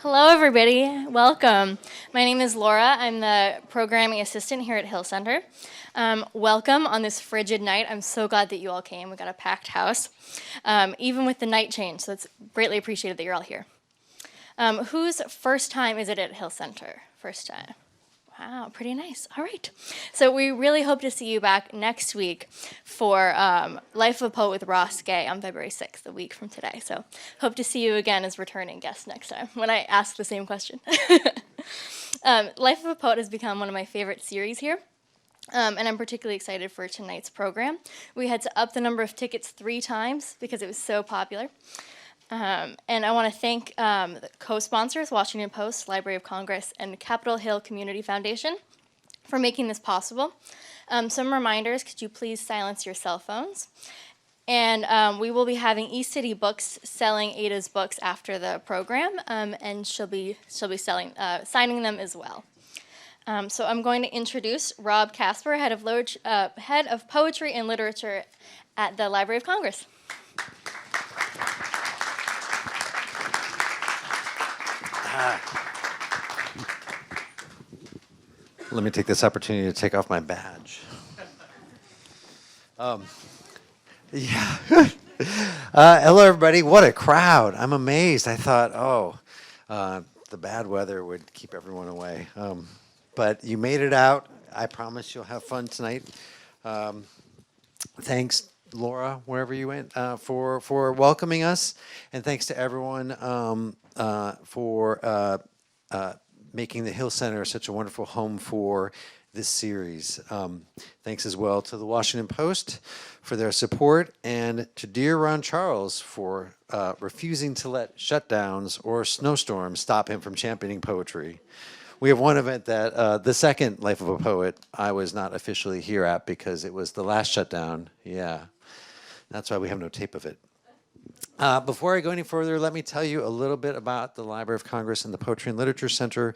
Hello, everybody. Welcome. My name is Laura. I'm the programming assistant here at Hill Center. Welcome on this frigid night. I'm so glad that you all came. We got a packed house, even with the night change, so it's greatly appreciated that you're all here. Whose first time is it at Hill Center? First time. Wow, pretty nice. All right. So we really hope to see you back next week for Life of a Poet with Ross Gay on February 6th, a week from today. So hope to see you again as returning guests next time when I ask the same question. Life of a Poet has become one of my favorite series here. And I'm particularly excited for tonight's program. We had to up the number of tickets 3 times because it was so popular. And I want to thank the co-sponsors, Washington Post, Library of Congress, and Capitol Hill Community Foundation for making this possible. Some reminders, could you please silence your cell phones? And we will be having East City Books selling Ada's books after the program, and she'll be signing them as well. So I'm going to introduce Rob Casper, head of Poetry and Literature at the Library of Congress. Let me take this opportunity to take off my badge. Hello, everybody. What a crowd. I'm amazed. I thought, the bad weather would keep everyone away. But you made it out. I promise you'll have fun tonight. Thanks, Laura, wherever you went, for welcoming us. And thanks to everyone for making the Hill Center such a wonderful home for this series. Thanks as well to the Washington Post for their support, and to dear Ron Charles for refusing to let shutdowns or snowstorms stop him from championing poetry. We have one event that the second Life of a Poet I was not officially here at because it was the last shutdown. Yeah, that's why we have no tape of it. Before I go any further, let me tell you a little bit about the Library of Congress and the Poetry and Literature Center.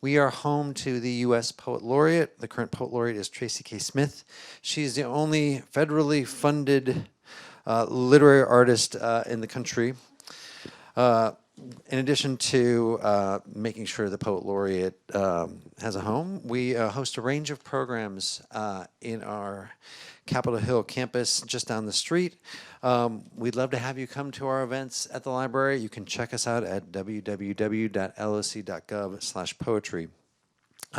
We are home to the U.S. Poet Laureate. The current Poet Laureate is Tracy K. Smith. She's the only federally funded literary artist in the country. In addition to making sure the Poet Laureate has a home, we host a range of programs in our Capitol Hill campus just down the street. We'd love to have you come to our events at the library. You can check us out at www.loc.gov/poetry.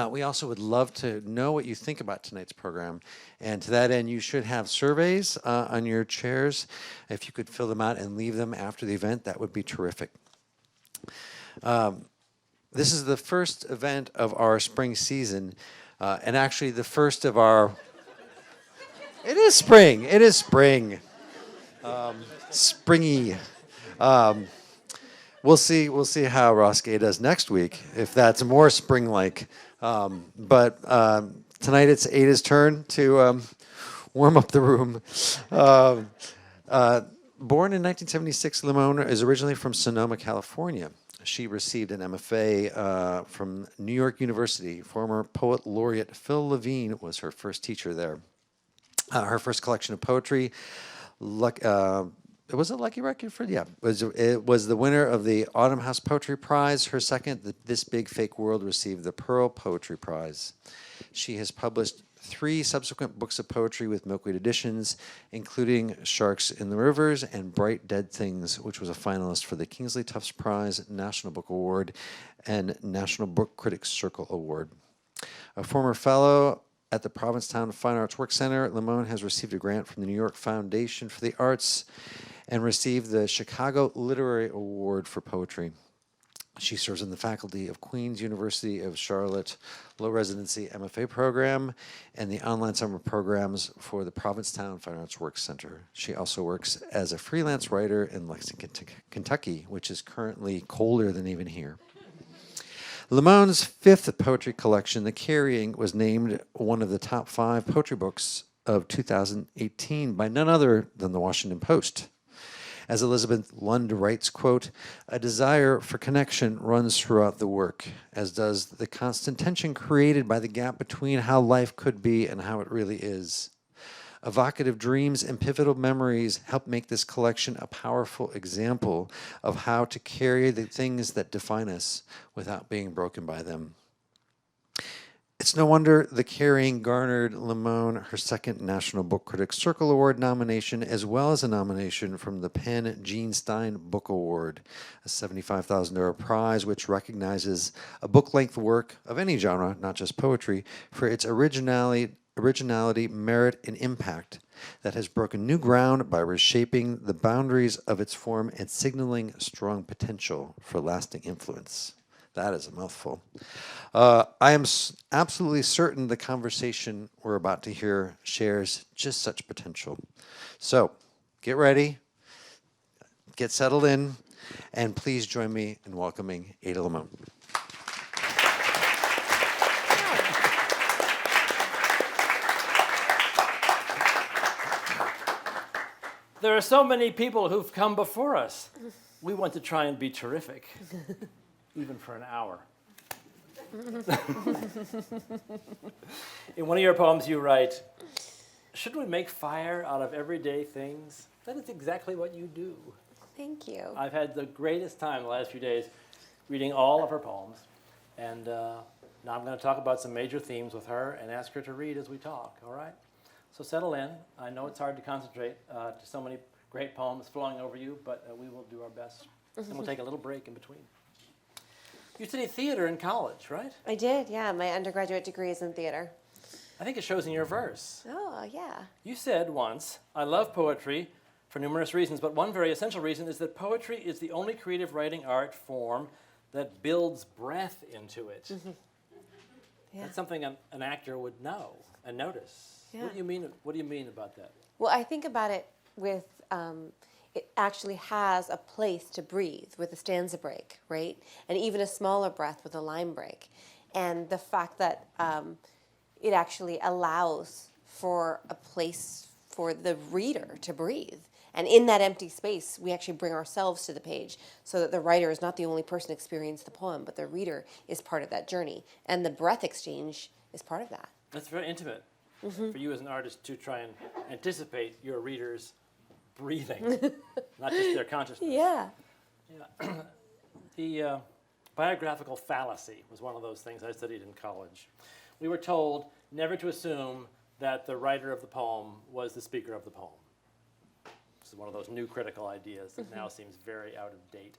We also would love to know what you think about tonight's program. And to that end, you should have surveys on your chairs. If you could fill them out and leave them after the event, that would be terrific. This is the first event of our spring season, and actually the first of our... It is spring. It is spring. Springy. We'll see how Ross Gay does next week, if that's more spring-like. But tonight it's Ada's turn to warm up the room. Born in 1976, Limón is originally from Sonoma, California. She received an MFA from New York University. Former Poet Laureate Phil Levine was her first teacher there. Her first collection of poetry, it was a lucky record for, yeah. It was the winner of the Autumn House Poetry Prize. Her second, This Big Fake World, received the Pearl Poetry Prize. She has published 3 subsequent books of poetry with Milkweed Editions, including Sharks in the Rivers and Bright Dead Things, which was a finalist for the Kingsley Tufts Prize, National Book Award, and National Book Critics Circle Award. A former fellow at the Provincetown Fine Arts Work Center, Limón has received a grant from the New York Foundation for the Arts and received the Chicago Literary Award for Poetry. She serves in the faculty of Queen's University of Charlotte Low Residency MFA program and the online summer programs for the Provincetown Fine Arts Work Center. She also works as a freelance writer in Lexington, Kentucky, which is currently colder than even here. Limón's 5th poetry collection, The Carrying, was named one of the top 5 poetry books of 2018 by none other than the Washington Post. As Elizabeth Lund writes, quote, "A desire for connection runs throughout the work, as does the constant tension created by the gap between how life could be and how it really is. Evocative dreams and pivotal memories help make this collection a powerful example of how to carry the things that define us without being broken by them. It's no wonder the carrying garnered Limón her second National Book Critics Circle Award nomination, as well as a nomination from the Penn Gene Stein Book Award, a $75,000 prize which recognizes a book-length work of any genre, not just poetry, for its originality, merit, and impact that has broken new ground by reshaping the boundaries of its form and signaling strong potential for lasting influence. That is a mouthful. I am absolutely certain the conversation we're about to hear shares just such potential. So get ready, get settled in, and please join me in welcoming Ada Limón. There are so many people who've come before us. We want to try and be terrific, even for an hour. In one of your poems you write, "Should we make fire out of everyday things?" That is exactly what you do. Thank you. I've had the greatest time the last few days reading all of her poems. And now I'm going to talk about some major themes with her and ask her to read as we talk, all right? So settle in. I know it's hard to concentrate to so many great poems flowing over you, but we will do our best. And we'll take a little break in between. You studied theater in college, right? I did, yeah. My undergraduate degree is in theater. I think it shows in your verse. Oh, yeah. You said once, "I love poetry for numerous reasons, but one very essential reason is that poetry is the only creative writing art form that builds breath into it." Yeah. That's something an actor would know and notice. Yeah. What do you mean about that? Well, I think about it with, it actually has a place to breathe with a stanza break, right? And even a smaller breath with a line break. And the fact that it actually allows for a place for the reader to breathe. And in that empty space, we actually bring ourselves to the page so that the writer is not the only person experiencing the poem, but the reader is part of that journey. And the breath exchange is part of that. That's very intimate for you as an artist to try and anticipate your readers' breathing, not just their consciousness. Yeah. The biographical fallacy was one of those things I studied in college. We were told never to assume that the writer of the poem was the speaker of the poem. This is one of those new critical ideas that now seems very out of date.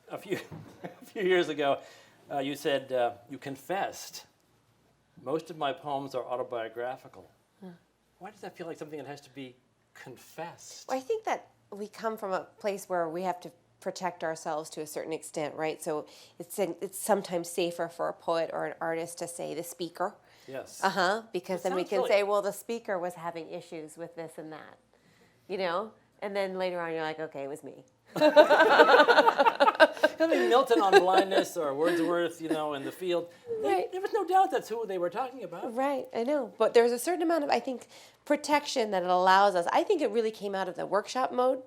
A few years ago, you said, you confessed, "Most of my poems are autobiographical." Why does that feel like something that has to be confessed? Well, I think that we come from a place where we have to protect ourselves to a certain extent, right? So it's sometimes safer for a poet or an artist to say the speaker. Yes. Because It then we sounds can silly. say, well, the speaker was having issues with this and that, you know? And then later on you're like, okay, it was me. I mean, Milton on blindness or Wordsworth, in the field. Right. There was no doubt that's who they were talking about. Right, I know. But there's a certain amount of, I think, protection that it allows us. I think it really came out of the workshop mode,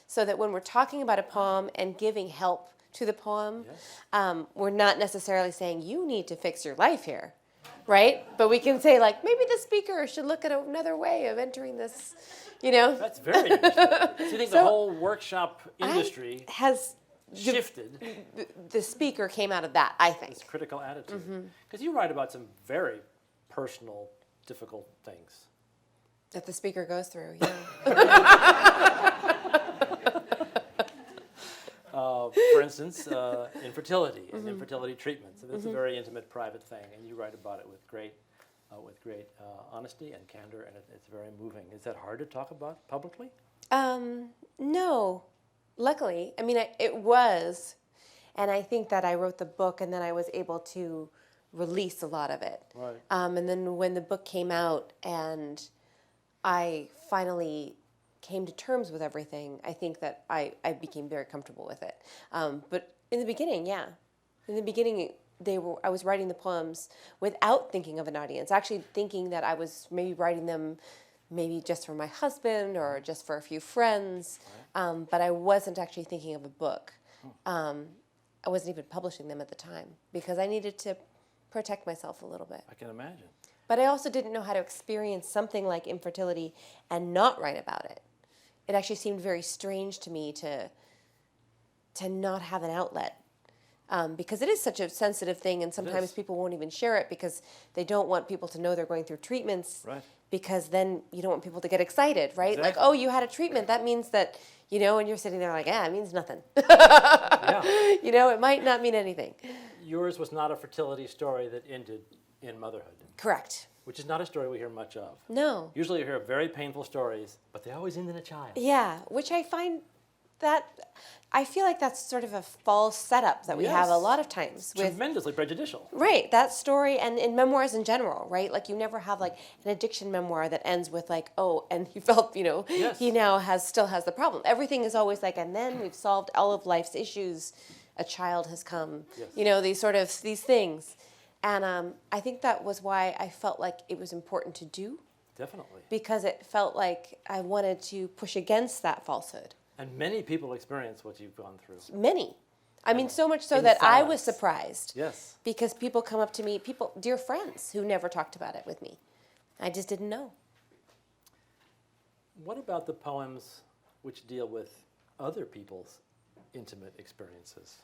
so that when we're talking about a poem and giving help to the poem, we're not necessarily saying, you need to fix your life here, right? But we can say, like, maybe the speaker should look at another way of entering this, That's very interesting. So you think the whole workshop industry has shifted the speaker came out of that, I think. this critical attitude? Because you write about some very personal, difficult things. That the speaker goes through, yeah. For instance, infertility and infertility treatments. And it's a very intimate, private thing, and you write about it with great honesty and candor, and it's very moving. Is that hard to talk about publicly? No, luckily. I mean, it was, and I think that I wrote the book, and then I was able to release a lot of it. Right. And then when the book came out, and I finally came to terms with everything, I think that I became very comfortable with it. But in the beginning, yeah. In the beginning, I was writing the poems without thinking of an audience, actually thinking that I was maybe writing them maybe just for my husband or just for a few friends, but I wasn't actually thinking of a book. I wasn't even publishing them at the time because I needed to protect myself a little bit. I can imagine. But I also didn't know how to experience something like infertility and not write about it. It actually seemed very strange to me to not have an outlet. Because it is such a sensitive thing, and sometimes people won't even share it because they don't want people to know they're going through treatments. Right. Because then you don't want people to get excited, right? Exactly. Like, oh, you had a treatment. That means that, and you're sitting there like, it means nothing. Yeah. It might not mean anything. Yours was not a fertility story that ended in motherhood, Correct. which is not a story we hear much of. No. Usually you hear very painful stories, but they always end in a child. Yeah, which I feel like that's sort of a false setup that we have a Yes. lot of times with. Tremendously prejudicial. Right, that story, and in memoirs in general, right? Like you never have like an addiction memoir that ends with like, oh, and he felt, Yes. he now still has the problem. Everything is always like, and then we've solved all of life's issues. A child has come. Yes. These things, and I think that was why I felt like it was important to do, Definitely. because it felt like I wanted to push against that falsehood. And many people experience what you've gone through. Many. I mean, so much so In that I was silence. surprised. Yes. Because people come up to me, dear friends, who never talked about it with me. I just didn't know. What about the poems which deal with other people's intimate experiences?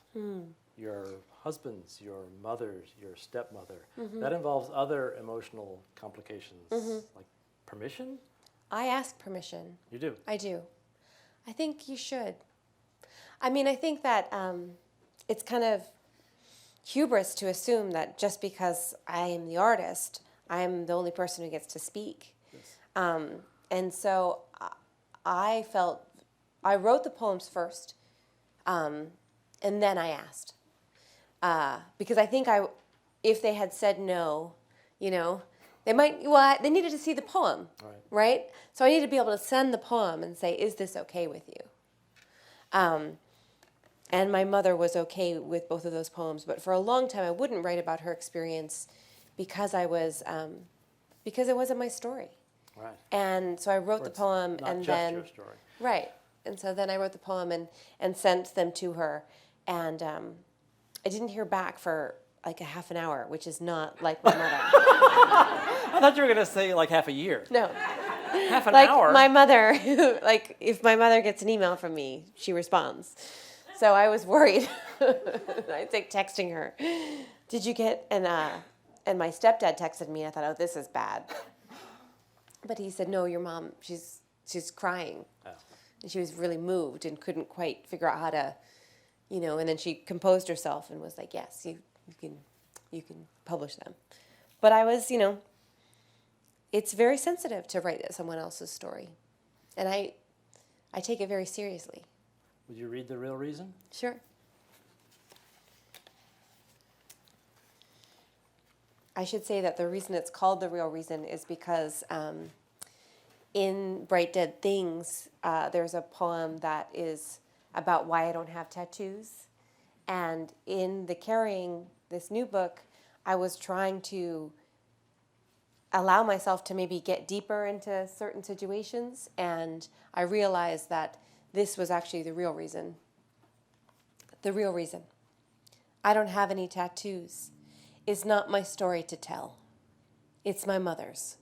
Your husband's, your mother's, your stepmother. That involves other emotional complications, like permission? I ask permission. You do? I do. I think you should. I mean, I think that it's kind of hubris to assume that just because I am the artist, I'm the only person who gets to speak. Yes. And so I wrote the poems first, and then I asked. Because I think if they had said no, they they needed to see the poem, right? So I needed to be able to send the poem and say, is this okay with you? And my mother was okay with both of those poems, but for a long time I wouldn't write about her experience because it wasn't my story. Right. And so I wrote the It's poem, not and just then your story. right, and so then I wrote the poem and sent them to her, and I didn't hear back for like a half an hour, which is not like my mother. I thought you were going to say like half a year. No. Half an Like hour? my mother, like if my mother gets an email from me, she responds. So I was worried. I think texting her, did you get, and my stepdad texted me. I thought, oh, this is bad. But he said, no, your mom, she's crying. Oh. And she was really moved and couldn't quite figure out how to, and then she composed herself and was like, yes, you can publish them. But I was, it's very sensitive to write someone else's story. And I take it very seriously. Would you read the real reason? Sure. I should say that the reason it's called The Real Reason is because in Bright Dead Things, there's a poem that is about why I don't have tattoos. And in the Carrying, this new book, I was trying to allow myself to maybe get deeper into certain situations, and I realized that this was actually the real reason. The real reason. I don't have any tattoos. It's not my story to tell. It's my mother's.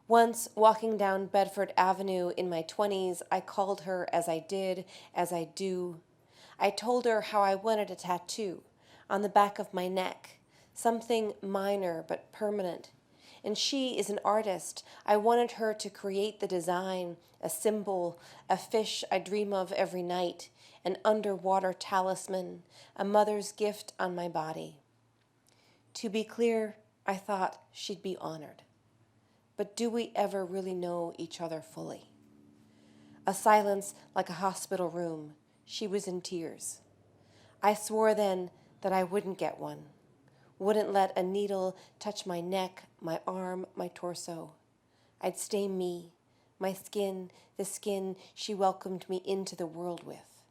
Once, walking down Bedford Avenue in my 20s, I called her as I did, as I do. I told her how I wanted a tattoo on the back of my neck, something minor but permanent. And she is an artist. I wanted her to create the design, a symbol, a fish I dream of every night, an underwater talisman, a mother's gift on my body. To be clear, I thought she'd be honored. But do we ever really know each other fully? A silence like a hospital room. She was in tears. I swore then that I wouldn't get one. Wouldn't let a needle touch my neck, my arm, my torso. I'd stay me, my skin, the skin she welcomed me into the world with.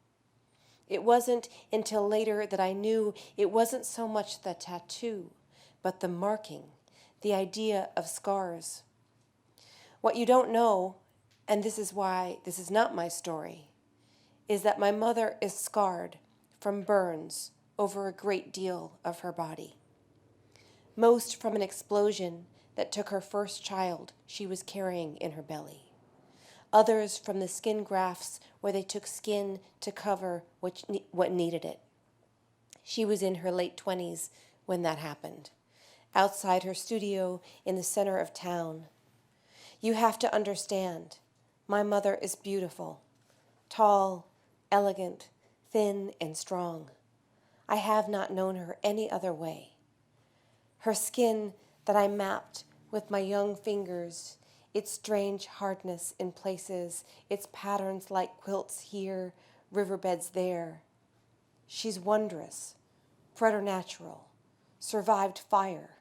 It wasn't until later that I knew it wasn't so much the tattoo, but the marking, the idea of scars. What you don't know, and this is why this is not my story, is that my mother is scarred from burns over a great deal of her body. Most from an explosion that took her first child she was carrying in her belly. Others from the skin grafts where they took skin to cover what needed it. She was in her late 20s when that happened, outside her studio in the center of town. You have to understand, my mother is beautiful, tall, elegant, thin, and strong. I have not known her any other way. Her skin that I mapped with my young fingers, its strange hardness in places, its patterns like quilts here, riverbeds there. She's wondrous, preternatural, survived fire,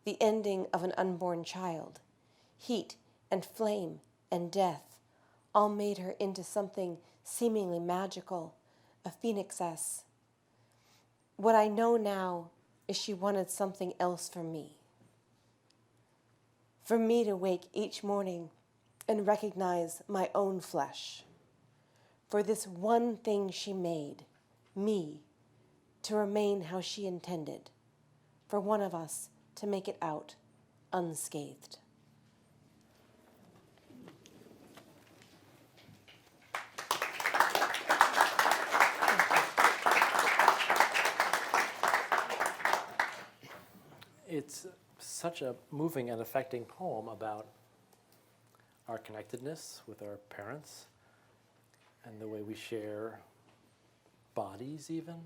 the ending of an unborn child, heat and flame and death, all made her into something seemingly magical, a phoenixess. What I know now is she wanted something else from me. For me to wake each morning and recognize my own flesh. For this one thing she made, me, to remain how she intended. For one of us to make it out unscathed. It's such a moving and affecting poem about our connectedness with our parents and the way we share bodies even,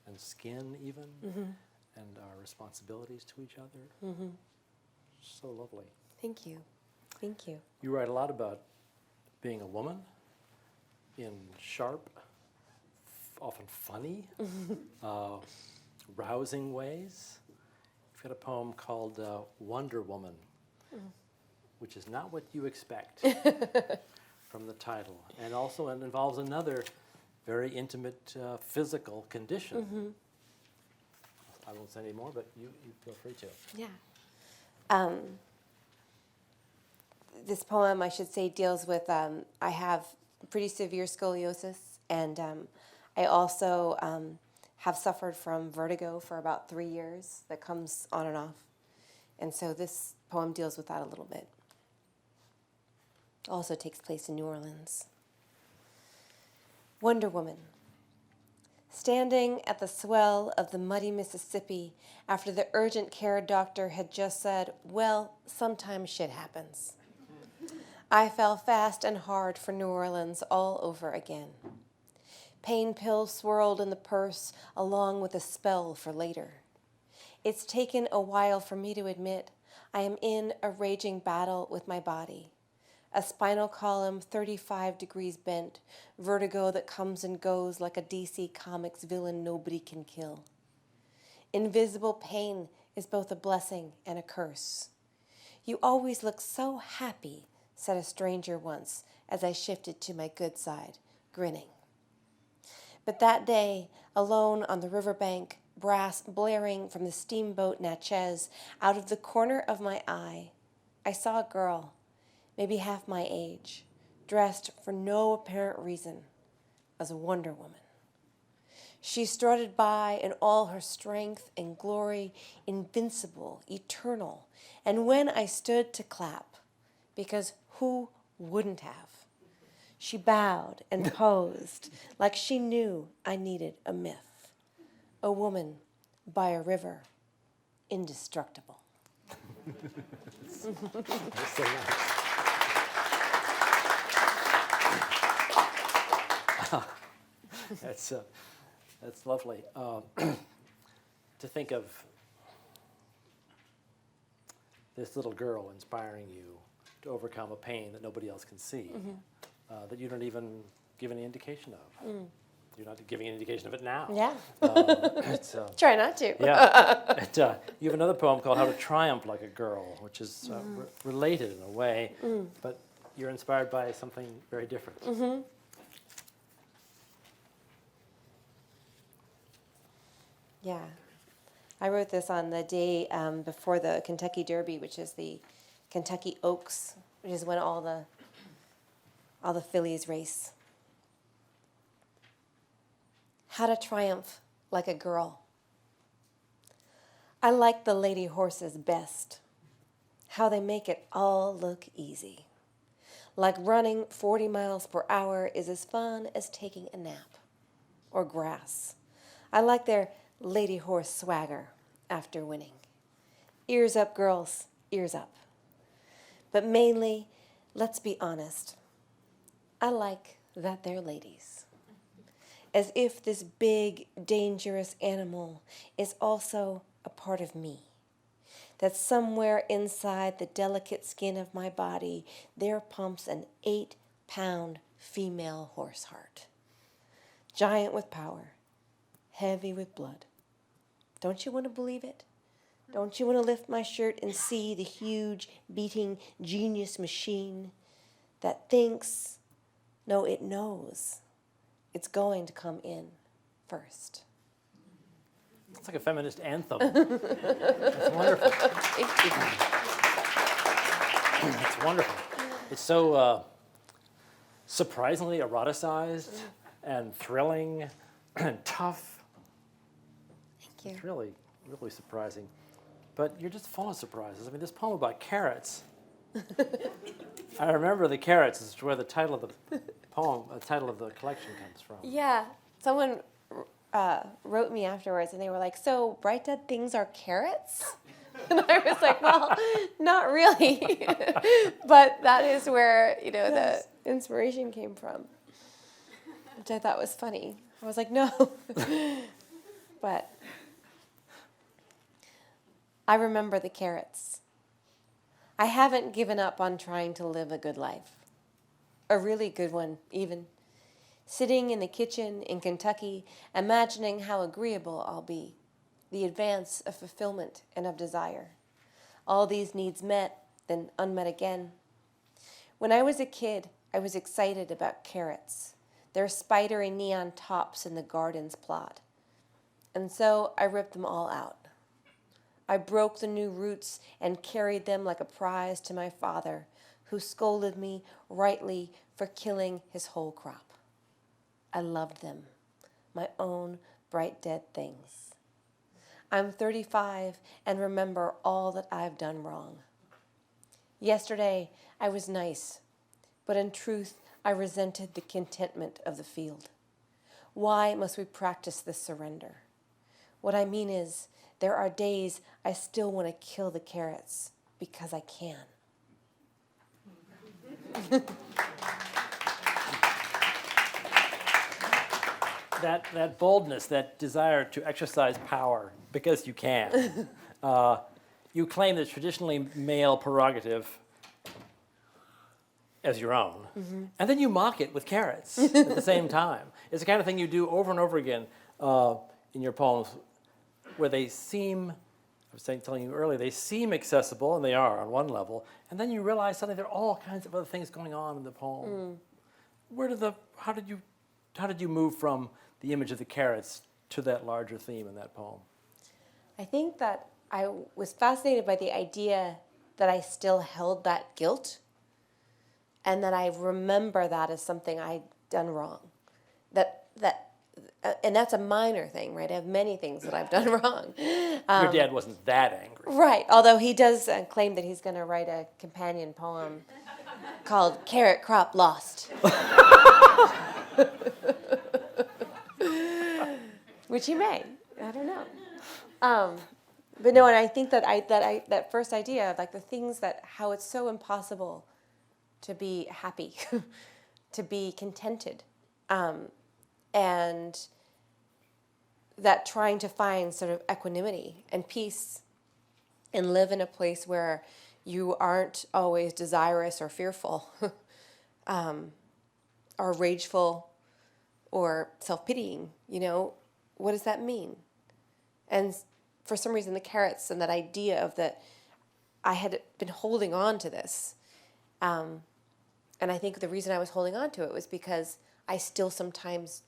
and skin even, and our responsibilities to each other. So lovely. Thank you. Thank you. You write a lot about being a woman in sharp, often funny, rousing ways. You've got a poem called Wonder Woman, which is not what you expect from the title. And also it involves another very intimate physical condition. I won't say any more, but you feel free to. Yeah. This poem, I should say, deals with, I have pretty severe scoliosis, and I also have suffered from vertigo for about 3 years that comes on and off. And so this poem deals with that a little bit. Also takes place in New Orleans. Wonder Woman. Standing at the swell of the muddy Mississippi after the urgent care doctor had just said, well, sometimes shit happens. I fell fast and hard for New Orleans all over again. Pain pills swirled in the purse along with a spell for later. It's taken a while for me to admit I am in a raging battle with my body. A spinal column 35 degrees bent, vertigo that comes and goes like a DC Comics villain nobody can kill. Invisible pain is both a blessing and a curse. You always look so happy, said a stranger once as I shifted to my good side, grinning. But that day, alone on the riverbank, brass blaring from the steamboat Natchez, out of the corner of my eye, I saw a girl, maybe half my age, dressed for no apparent reason as a Wonder Woman. She strutted by in all her strength and glory, invincible, eternal, and when I stood to clap, because who wouldn't have? She bowed and posed like she knew I needed a myth. A woman by a river, indestructible. That's so nice. That's lovely. To think of this little girl inspiring you to overcome a pain that nobody else can see, that you don't even give any indication of. You're not giving any indication of it now. Yeah. It's, Try not to. yeah. You have another poem called How to Triumph Like a Girl, which is related in a way, but you're inspired by something very different. Yeah. I wrote this on the day before the Kentucky Derby, which is the Kentucky Oaks, which is when all the fillies race. How to triumph like a girl. I like the lady horses best. how they make it all look easy. Like running 40 miles per hour is as fun as taking a nap or grass. I like their lady horse swagger after winning. Ears up, girls, ears up. But mainly, let's be honest, I like that they're ladies. As if this big, dangerous animal is also a part of me. That somewhere inside the delicate skin of my body, there pumps an 8-pound female horse heart. Giant with power, heavy with blood. Don't you want to believe it? Don't you want to lift my shirt and see the huge, beating genius machine that thinks, no, it knows, it's going to come in first? It's like a feminist anthem. It's wonderful. Thank you. It's wonderful. It's so surprisingly eroticized and thrilling and tough. Thank you. It's really, really surprising. But you're just full of surprises. I mean, this poem about carrots. I remember the carrots is where the title of the poem, the title of the collection comes from. Yeah, someone wrote me afterwards, and they were like, "So bright dead things are carrots?" And I was like, "Well, not really," but that is where the inspiration came from, which I thought was funny. I was like, "No," but I remember the carrots. I haven't given up on trying to live a good life, a really good one, even. Sitting in the kitchen in Kentucky, imagining how agreeable I'll be, the advance of fulfillment and of desire. All these needs met, then unmet again. When I was a kid, I was excited about carrots, their spidery neon tops in the garden's plot. And so I ripped them all out. I broke the new roots and carried them like a prize to my father, who scolded me rightly for killing his whole crop. I loved them, my own bright dead things. I'm 35 and remember all that I've done wrong. Yesterday, I was nice, but in truth, I resented the contentment of the field. Why must we practice this surrender? What I mean is, there are days I still want to kill the carrots because I can. That boldness, that desire to exercise power because you can. You claim the traditionally male prerogative as your own, and then you mock it with carrots at the same time. It's the kind of thing you do over and over again in your poems, where they seem, I was telling you earlier, they seem accessible, and they are on one level, and then you realize suddenly there are all kinds of other things going on in the poem. How did you move from the image of the carrots to that larger theme in that poem? I think that I was fascinated by the idea that I still held that guilt, and that I remember that as something I'd done wrong. And that's a minor thing, right? I have many things that I've done wrong. Your dad wasn't that angry. Right, although he does claim that he's going to write a companion poem called Carrot Crop Lost. Which he may. I don't know. But no, and I think that first idea of like the things that how it's so impossible to be happy, to be contented, and that trying to find sort of equanimity and peace and live in a place where you aren't always desirous or fearful, or rageful or self-pitying, what does that mean? And for some reason, the carrots and that idea of that, I had been holding on to this. And I think the reason I was holding on to it was because I still sometimes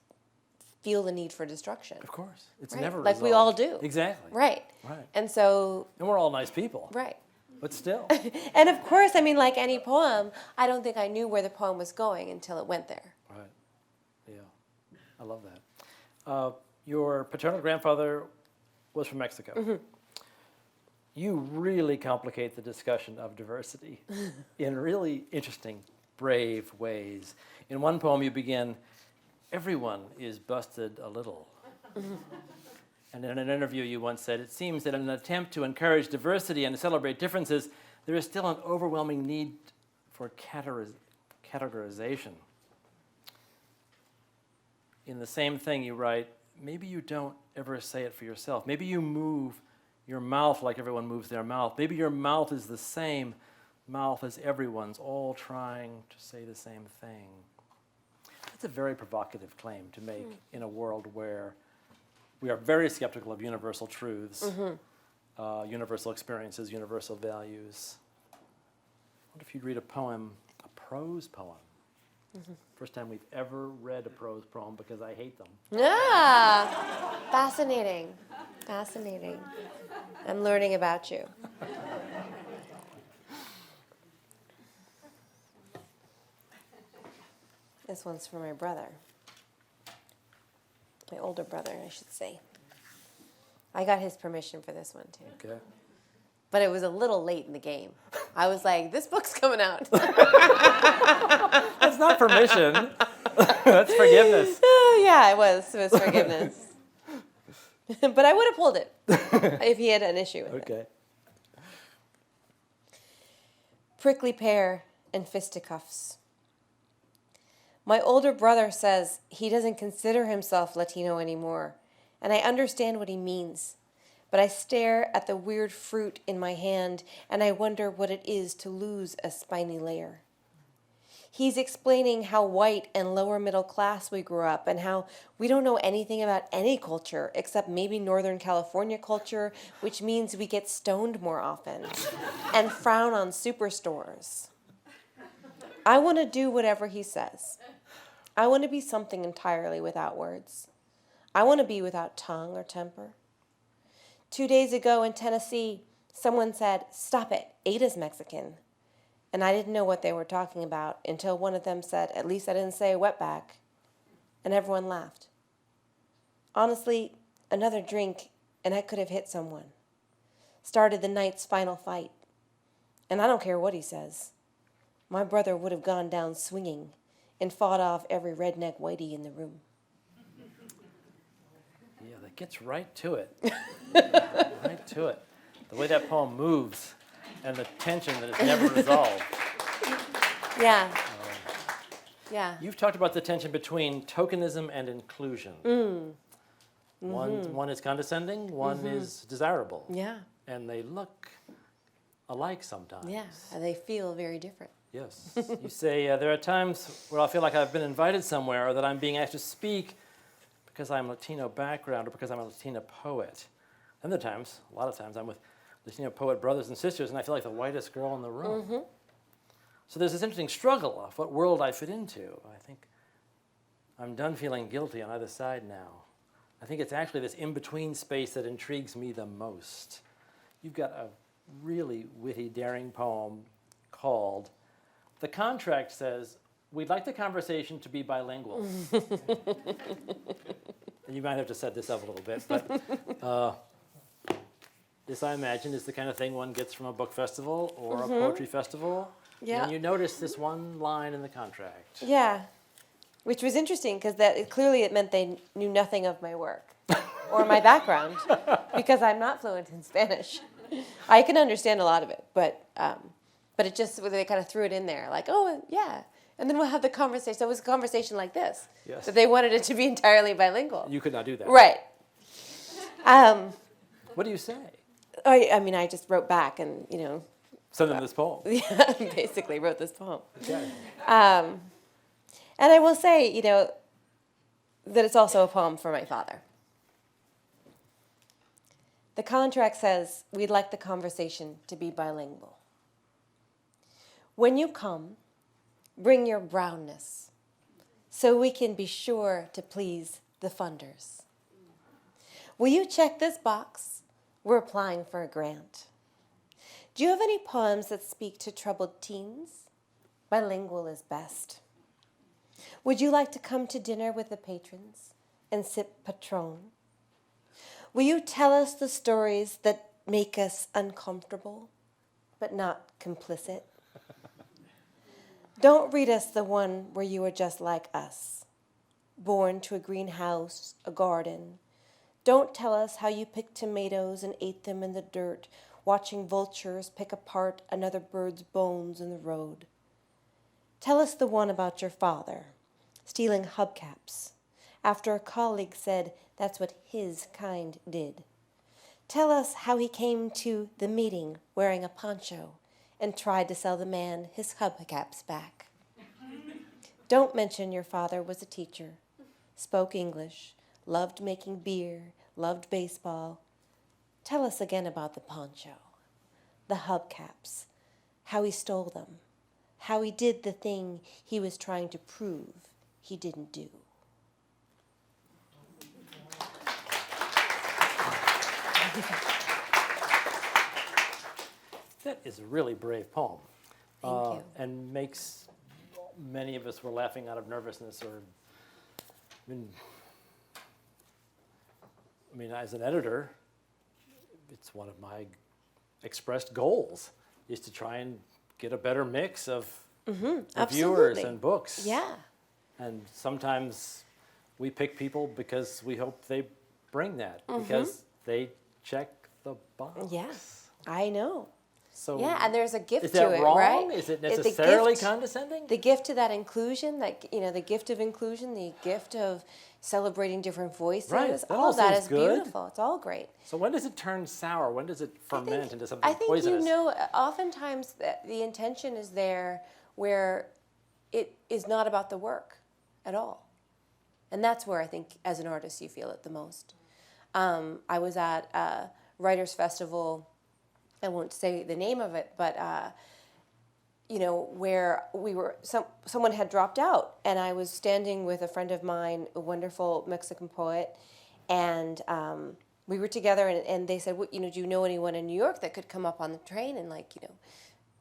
feel the need for destruction. Of course. It's right? never like resolved. we all do. Exactly. Right. Right. And so. And we're all nice people. Right. But still. And of course, I mean, like any poem, I don't think I knew where the poem was going until it went there. Right. Yeah. I love that. Your paternal grandfather was from Mexico. you really complicate the discussion of diversity in really interesting, brave ways. In one poem, you begin, "Everyone is busted a little." And in an interview, you once said, "It seems that in an attempt to encourage diversity and to celebrate differences, there is still an overwhelming need for categorization." In the same thing, you write, "Maybe you don't ever say it for yourself. Maybe you move your mouth like everyone moves their mouth. Maybe your mouth is the same mouth as everyone's, all trying to say the same thing." That's a very provocative claim to make in a world where we are very skeptical of universal truths, universal experiences, universal values. I wonder if you'd read a poem, a prose poem. First time we've ever read a prose poem because I hate them. Yeah, fascinating, fascinating. I'm learning about you. This one's for my brother. My older brother, I should say. I got his permission for this one, too. Okay. But it was a little late in the game. I was like, this book's coming out. That's not permission. That's forgiveness. Yeah, it was forgiveness. But I would have pulled it if he had an issue with it. Okay. Prickly pear and fisticuffs. My older brother says he doesn't consider himself Latino anymore, and I understand what he means. But I stare at the weird fruit in my hand, and I wonder what it is to lose a spiny layer. He's explaining how white and lower middle class we grew up, and how we don't know anything about any culture except maybe Northern California culture, which means we get stoned more often and frown on superstores. I want to do whatever he says. I want to be something entirely without words. I want to be without tongue or temper. 2 days ago in Tennessee, someone said, "Stop it, Ada's Mexican." And I didn't know what they were talking about until one of them said, "At least I didn't say wetback." And everyone laughed. Honestly, another drink and I could have hit someone. Started the night's final fight. And I don't care what he says. My brother would have gone down swinging and fought off every redneck whitey in the room. Yeah, that gets right to it. Right to it. The way that poem moves and the tension that is never resolved. Yeah. Yeah. You've talked about the tension between tokenism and inclusion. One is condescending, one is desirable. Yeah. And they look alike sometimes. Yeah. They feel very different. Yes. You say, there are times where I feel like I've been invited somewhere or that I'm being asked to speak because I'm Latino background or because I'm a Latina poet. And a lot of times, I'm with Latino poet brothers and sisters and I feel like the whitest girl in the room. So there's this interesting struggle of what world I fit into. I think I'm done feeling guilty on either side now. I think it's actually this in-between space that intrigues me the most. You've got a really witty, daring poem called "The Contract Says, We'd like the conversation to be bilingual." And you might have to set this up a little bit, but this, I imagine, is the kind of thing one gets from a book festival or a poetry festival. Yeah. And you notice this one line in the contract. Yeah. Which was interesting because clearly it meant they knew nothing of my work or my background because I'm not fluent in Spanish. I can understand a lot of it, but it just, they kind of threw it in there like, oh, yeah. And then we'll have the conversation. So it was a conversation like this. Yes. That they wanted it to be entirely bilingual. You could not do that. Right. What do you say? I mean, I just wrote back and, Send them this poem. yeah, basically wrote this poem. Okay. And I will say, that it's also a poem for my father. The contract says, we'd like the conversation to be bilingual. When you come, bring your brownness so we can be sure to please the funders. Will you check this box? We're applying for a grant. Do you have any poems that speak to troubled teens? Bilingual is best. Would you like to come to dinner with the patrons and sip Patron? Will you tell us the stories that make us uncomfortable, but not complicit. Don't read us the one where you are just like us, born to a greenhouse, a garden. Don't tell us how you picked tomatoes and ate them in the dirt, watching vultures pick apart another bird's bones in the road. Tell us the one about your father, stealing hubcaps, after a colleague said that's what his kind did. Tell us how he came to the meeting wearing a poncho and tried to sell the man his hubcaps back. Don't mention your father was a teacher, spoke English, loved making beer, loved baseball. Tell us again about the poncho, the hubcaps, how he stole them, how he did the thing he was trying to prove he didn't do. That is a really brave poem. Thank you. And makes many of us were laughing out of nervousness or, I mean, as an editor, it's one of my expressed goals is to try and get a better mix of reviewers absolutely. and books. Yeah. And sometimes we pick people because we hope they bring that, because they check the box. Yeah, I know. So Yeah, and there's a gift is to that it, wrong? right? Is it The necessarily gift- condescending? The gift to that inclusion, that the gift of inclusion, the gift of celebrating different voices, Right, that all all of that seems is good. beautiful. It's all great. So when does it turn sour? When does it ferment into something I think poisonous? oftentimes the intention is there where it is not about the work at all. And that's where I think as an artist you feel it the most. I was at a writers' festival, I won't say the name of it, but where we were, someone had dropped out, and I was standing with a friend of mine, a wonderful Mexican poet, and we were together, and they said, do you know anyone in New York that could come up on the train and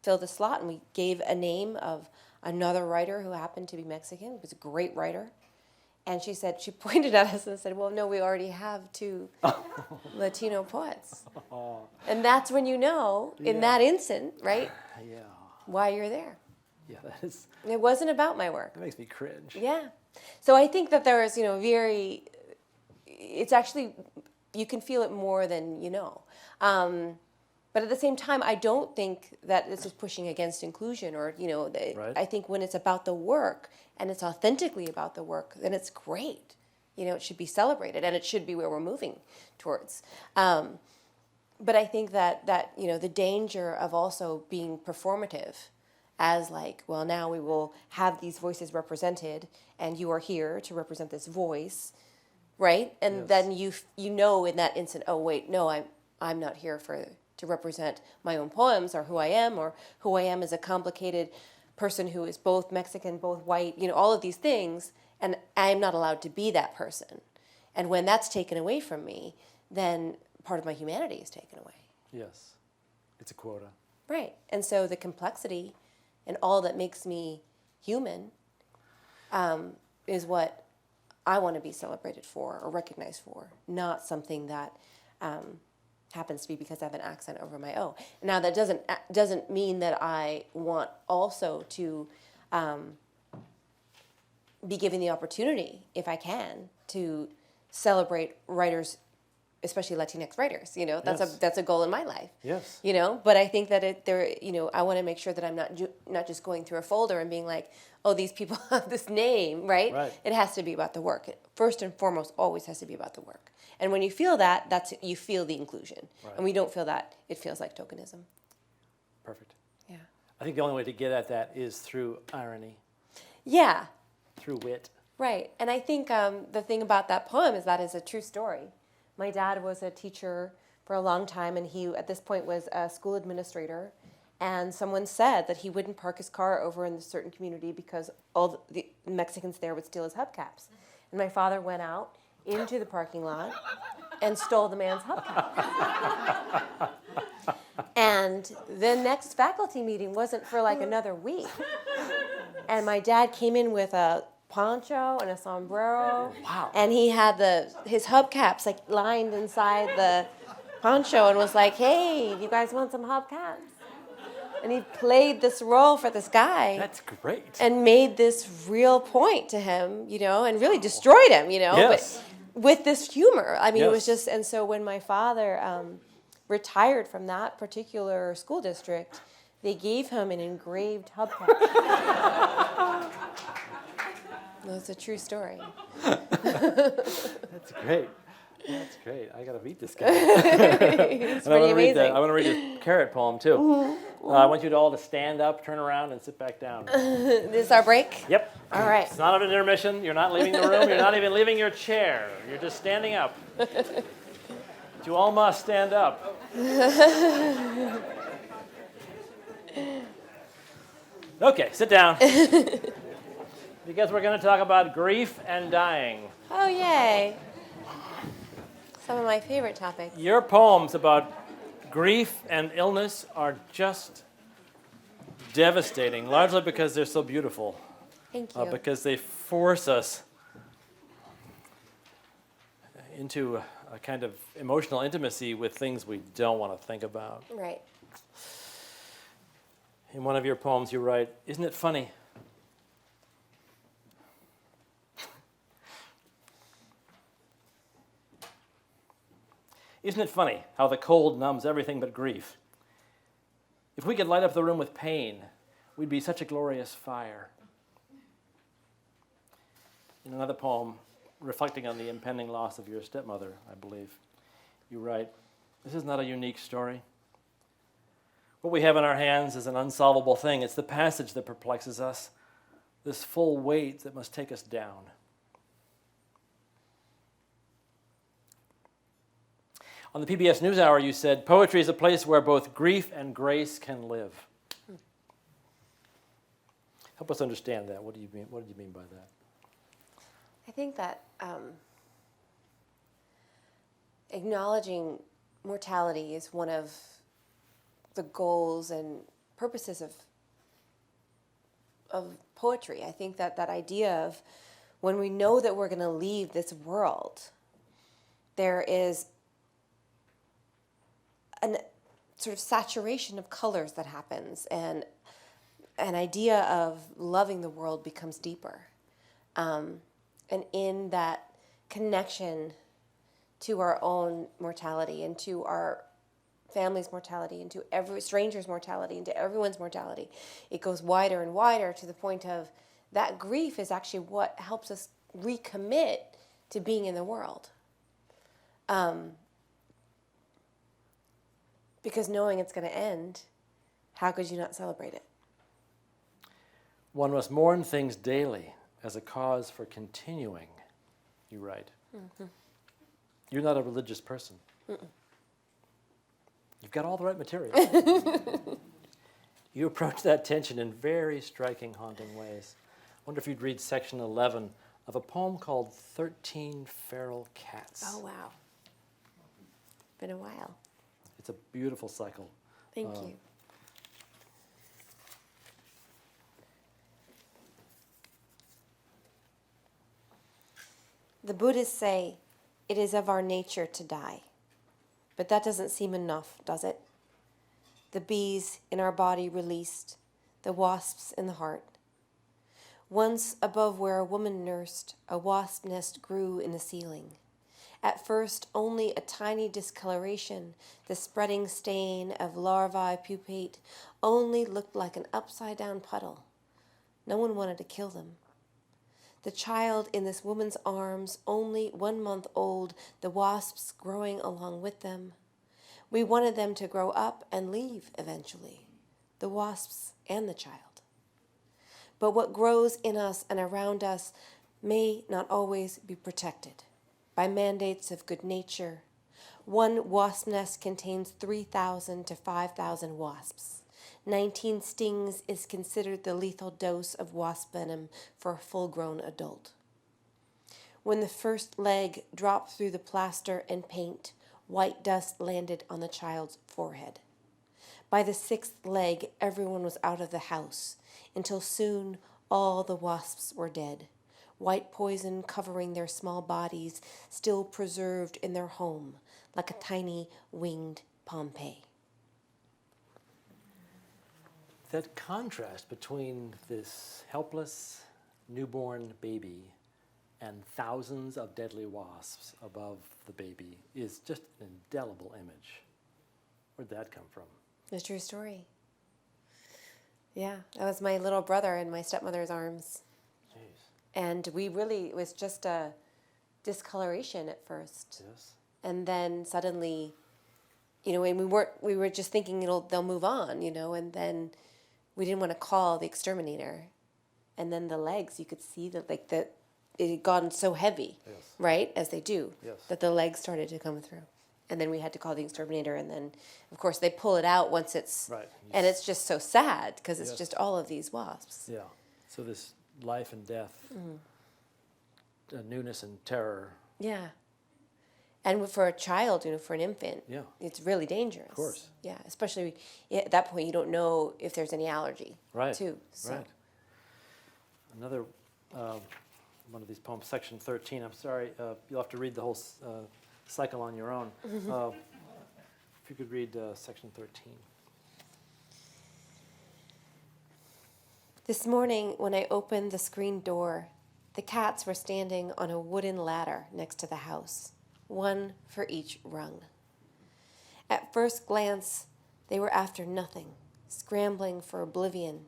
fill the slot? And we gave a name of another writer who happened to be Mexican, was a great writer. And she pointed at us and said, well, no, we already have 2 Latino poets. And that's when in that instant, right, Yeah, why you're there. yeah, that is. It wasn't about my work. That makes me cringe. Yeah. So I think that there is, it's actually, you can feel it more than you know. But at the same time, I don't think that this is pushing against inclusion or, Right. I think when it's about the work and it's authentically about the work, then it's great. It should be celebrated and it should be where we're moving towards. But I think that the danger of also being performative as now we will have these voices represented and you are here to represent this voice, right? And Yes. then in that instant, oh wait, no, I'm not here to represent my own poems or who I am as a complicated person who is both Mexican, both white, all of these things, and I'm not allowed to be that person. And when that's taken away from me, then part of my humanity is taken away. Yes, it's a quota. Right. And so the complexity and all that makes me human is what I want to be celebrated for or recognized for, not something that happens to be because I have an accent over my O. Now that doesn't mean that I want also to be given the opportunity, if I can, to celebrate writers, especially Latinx writers. Yes. That's a goal in my life. Yes. But I think that I want to make sure that I'm not just going through a folder and being like, oh, these people have this name, right? Right. It has to be about the work. First and foremost, always has to be about the work. And when you feel that, you feel the inclusion. Right. And we don't feel that, it feels like tokenism. Perfect. Yeah. I think the only way to get at that is through irony, Yeah, through wit. right. And I think the thing about that poem is that is a true story. My dad was a teacher for a long time, and he, at this point, was a school administrator. And someone said that he wouldn't park his car over in a certain community because all the Mexicans there would steal his hubcaps. And my father went out into the parking lot and stole the man's hubcap. And the next faculty meeting wasn't for another week. And my dad came in with a poncho and a sombrero. Wow. And he had his hubcaps lined inside poncho and was like, hey, you guys want some hubcaps? And he played this role for this guy. That's great. And made this real point to him, and really destroyed him, Yes. but with this humor. I mean, it was Yes. just, and so when my father retired from that particular school district, they gave him an engraved hubcap. That's a true story. That's great. That's great. I gotta meet this guy. It's And I pretty want to read amazing. I want to read his carrot poem too. I want you all to stand up, turn around, and sit back down. This is our break? Yep. All right. It's not an intermission. You're not leaving the room. You're not even leaving your chair. You're just standing up. You all must stand up. Okay, sit down. Because we're going to talk about grief and dying. Oh, yay. Some of my favorite topics. Your poems about grief and illness are just devastating, largely because they're so beautiful. Thank you. Because they force us into a kind of emotional intimacy with things we don't want to think about. Right. In one of your poems, you write, "Isn't it funny? Isn't it funny how the cold numbs everything but grief? If we could light up the room with pain, we'd be such a glorious fire." In another poem, reflecting on the impending loss of your stepmother, I believe, you write, "This is not a unique story. What we have in our hands is an unsolvable thing. It's the passage that perplexes us, this full weight that must take us down." On the PBS NewsHour, you said, "Poetry is a place where both grief and grace can live." Help us understand that. What do you mean? What did you mean by that? I think that acknowledging mortality is one of the goals and purposes of poetry. I think that idea of when we know that we're going to leave this world, there is an sort of saturation of colors that happens, and an idea of loving the world becomes deeper. And in that connection to our own mortality and to our family's mortality and to every stranger's mortality and to everyone's mortality, it goes wider and wider to the point of that grief is actually what helps us recommit to being in the world. Because knowing it's going to end, how could you not celebrate it? "One must mourn things daily as a cause for continuing," you write. Mm-hmm. You're not a religious person. Mm-mm. You've got all the right material. You approach that tension in very striking, haunting ways. I wonder if you'd read section 11 of a poem called 13 Feral Cats. Oh, wow. Been a while. It's a beautiful cycle. Thank you. The Buddhists say it is of our nature to die. But that doesn't seem enough, does it? The bees in our body released, the wasps in the heart. Once above where a woman nursed, a wasp nest grew in the ceiling. At first, only a tiny discoloration, the spreading stain of larvae pupate, only looked like an upside-down puddle. No one wanted to kill them. The child in this woman's arms, only 1 month old, the wasps growing along with them. We wanted them to grow up and leave eventually, the wasps and the child. But what grows in us and around us may not always be protected by mandates of good nature. One wasp nest contains 3,000 to 5,000 wasps. 19 stings is considered the lethal dose of wasp venom for a full-grown adult. When the first leg dropped through the plaster and paint, white dust landed on the child's forehead. By the 6th leg, everyone was out of the house, until soon all the wasps were dead. White poison covering their small bodies, still preserved in their home, like a tiny winged Pompeii. That contrast between this helpless newborn baby and thousands of deadly wasps above the baby is just an indelible image. Where'd that come from? A true story. Yeah, that was my little brother in my stepmother's arms. Jeez. And it was just a discoloration at first. Yes. And then suddenly, and we were just thinking they'll move on, and then we didn't want to call the exterminator. And then the legs, you could see that it had gotten so heavy, Yes. right, as they do, Yes. that the legs started to come through. And then we had to call the exterminator, and then, of course, they pull it out once it's, Right. and it's just so sad because it's Yes. just all of these wasps. Yeah. So this life and death, newness and terror. Yeah. And for a child, for an infant, Yeah. it's really dangerous. Of course. Yeah, especially at that point, you don't know if there's any allergy, Right. too. So. Right. Another one of these poems, section 13. I'm sorry, you'll have to read the whole cycle on your own. If you could read section 13. This morning, when I opened the screen door, the cats were standing on a wooden ladder next to the house, one for each rung. At first glance, they were after nothing, scrambling for oblivion,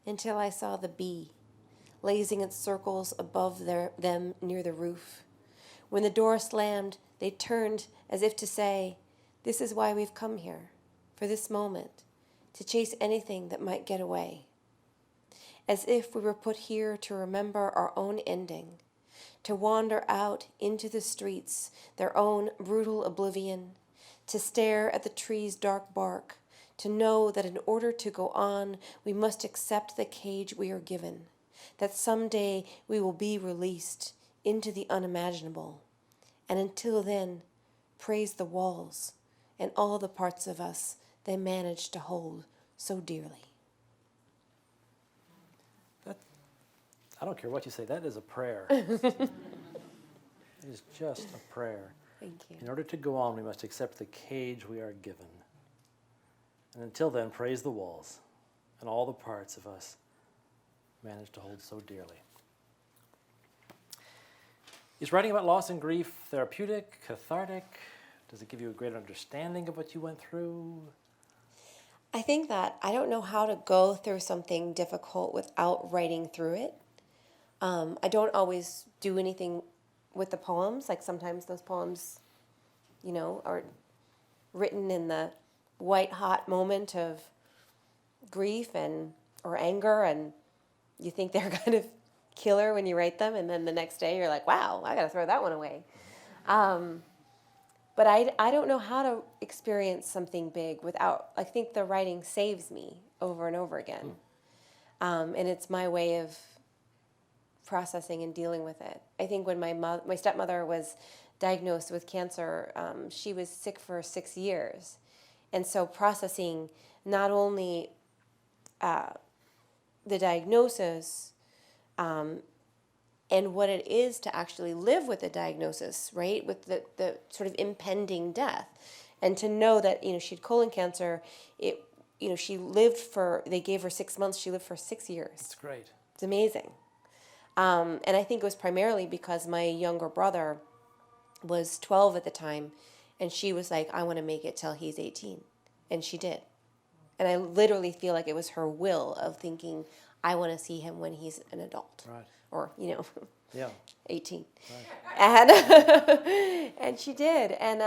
until I saw the bee, lazing its circles above them near the roof. When the door slammed, they turned as if to say, "This is why we've come here, for this moment, to chase anything that might get away." As if we were put here to remember our own ending, to wander out into the streets, their own brutal oblivion, to stare at the tree's dark bark, to know that in order to go on, we must accept the cage we are given, that someday we will be released into the unimaginable. And until then, praise the walls and all the parts of us they managed to hold so dearly. I don't care what you say, that is a prayer. It is just a prayer. Thank you. In order to go on, we must accept the cage we are given. And until then, praise the walls and all the parts of us managed to hold so dearly. Is writing about loss and grief therapeutic, cathartic? Does it give you a greater understanding of what you went through? I think that I don't know how to go through something difficult without writing through it. I don't always do anything with the poems. Like sometimes those poems, are written in the white hot moment of grief or anger, and you think they're kind of killer when you write them, and then the next day you're like, wow, I got to throw that one away. But I don't know how to experience something big without, I think the writing saves me over and over again. And it's my way of processing and dealing with it. I think when my stepmother was diagnosed with cancer, she was sick for 6 years. And so processing not only the diagnosis and what it is to actually live with the diagnosis, right, with the sort of impending death, and to know that she had colon cancer. She lived they gave her 6 months. She lived for 6 years. That's great. It's amazing. And I think it was primarily because my younger brother was 12 at the time, and she was like, I want to make it till he's 18. And she did. And I literally feel like it was her will of thinking, I want to see him when he's an adult. Right. Or, Yeah. 18. Right. And she did. And